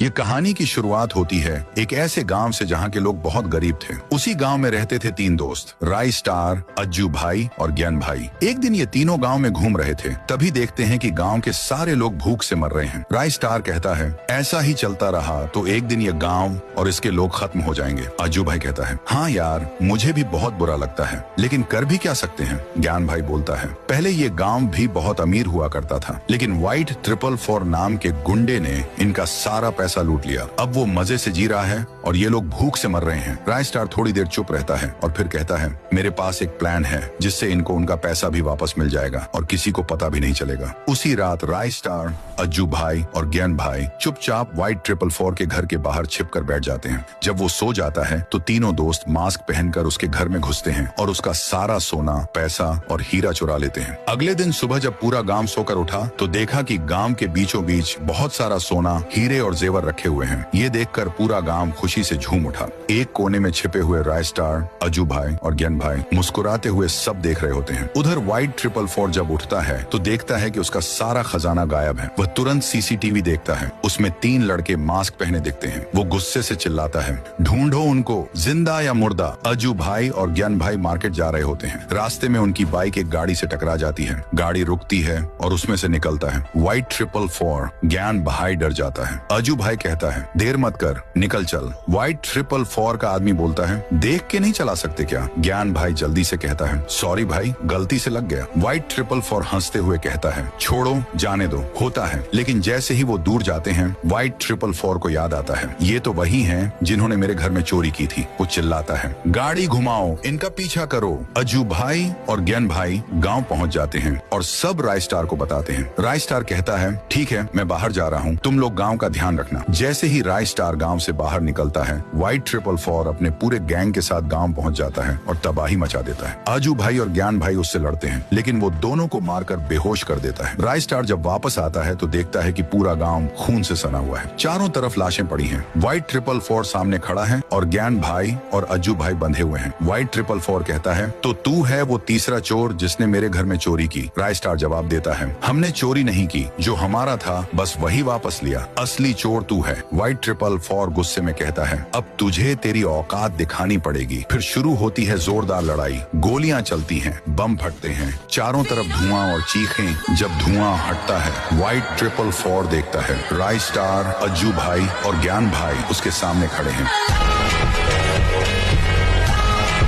ये कहानी की शुरुआत होती है एक ऐसे गांव से जहां के लोग बहुत गरीब थे। उसी गांव में रहते थे तीन दोस्त, राय स्टार, अज्जू भाई और ज्ञान भाई। एक दिन ये तीनों गांव में घूम रहे थे, तभी देखते हैं कि गांव के सारे लोग भूख से मर रहे हैं। राय स्टार कहता है, ऐसा ही चलता रहा तो एक दिन ये गांव और इसके लोग खत्म हो जाएंगे। अज्जू भाई कहता है, हाँ यार, मुझे भी बहुत बुरा लगता है, लेकिन कर भी क्या सकते हैं। ज्ञान भाई बोलता है, पहले ये गांव भी बहुत अमीर हुआ करता था, लेकिन व्हाइट 444 नाम के गुंडे ने इनका सारा पैसा लूट लिया। अब वो मजे से जी रहा है और ये लोग भूख से मर रहे हैं। राय स्टार थोड़ी देर चुप रहता है और फिर कहता है, मेरे पास एक प्लान है जिससे इनको उनका पैसा भी वापस मिल जाएगा और किसी को पता भी नहीं चलेगा। उसी रात राय स्टार, अज्जू भाई और ज्ञान भाई चुपचाप व्हाइट 444 के घर के बाहर छिपकर बैठ जाते हैं। जब वो सो जाता है तो तीनों दोस्त मास्क पहनकर उसके घर में घुसते हैं और उसका सारा सोना, पैसा और हीरा चुरा लेते हैं। अगले दिन सुबह जब पूरा गांव सोकर उठा तो देखा कि गांव के बीचों बीच बहुत सारा सोना, हीरे और जेवर रखे हुए हैं। ये देखकर पूरा गांव खुशी से झूम उठा। एक कोने में छिपे हुए राय स्टार, अज्जू भाई और ज्ञान भाई मुस्कुराते हुए सब देख रहे होते हैं। उधर व्हाइट 444 जब उठता है तो देखता है कि उसका सारा खजाना गायब है। वह तुरंत सीसीटीवी देखता है, उसमें 3 लड़के मास्क पहने दिखते हैं। वो गुस्से से चिल्लाता है, ढूंढो उनको, जिंदा या मुर्दा। अज्जू भाई और ज्ञान भाई मार्केट जा रहे होते हैं। रास्ते में उनकी बाइक एक गाड़ी से टकरा जाती है। गाड़ी रुकती है और उसमें से निकलता है व्हाइट 444। ज्ञान भाई डर जाता है। अज्जू भाई कहता है, देर मत कर, निकल चल। व्हाइट 444 का आदमी बोलता है, देख के नहीं चला सकते क्या। ज्ञान भाई जल्दी से कहता है, सॉरी भाई, गलती से लग गया। व्हाइट 444 हंसते हुए कहता है, छोड़ो, जाने दो, होता है। लेकिन जैसे ही वो दूर जाते हैं व्हाइट 444 को याद आता है, ये तो वही हैं जिन्होंने मेरे घर में चोरी की थी। वो चिल्लाता है, गाड़ी घुमाओ, इनका पीछा करो। अज्जू भाई और ज्ञान भाई गांव पहुंच जाते हैं और सब राय स्टार को बताते हैं। राय स्टार कहता है, ठीक है, मैं बाहर जा रहा हूँ, तुम लोग गांव का ध्यान रखना। जैसे ही राय स्टार गांव से बाहर निकलता है व्हाइट 444 अपने पूरे गैंग के साथ गांव पहुंच जाता है और तबाही मचा देता है। अज्जू भाई और ज्ञान भाई उससे लड़ते हैं, लेकिन वो दोनों को मारकर बेहोश कर देता है। राय स्टार जब वापस आता है तो देखता है कि पूरा गांव खून से सना हुआ है। चारों तरफ लाशें पड़ी हैं। व्हाइट 444 सामने खड़ा है और ज्ञान भाई और अज्जू भाई बंधे हुए हैं। व्हाइट 444 कहता है, तो तू है वो तीसरा चोर जिसने मेरे घर में चोरी की। राय स्टार जवाब देता है, हमने चोरी नहीं की, जो हमारा था बस वही वापस लिया, असली चोर तू है। व्हाइट 444 गुस्से में कहता है, अब तुझे तेरी औकात दिखानी पड़ेगी। फिर शुरू होती है जोरदार लड़ाई। गोलियां चलती हैं, बम फटते हैं, चारों तरफ धुआं और चीखें। जब धुआं हटता है व्हाइट 444 देखता है राय स्टार, अज्जू भाई और ज्ञान भाई उसके सामने खड़े हैं।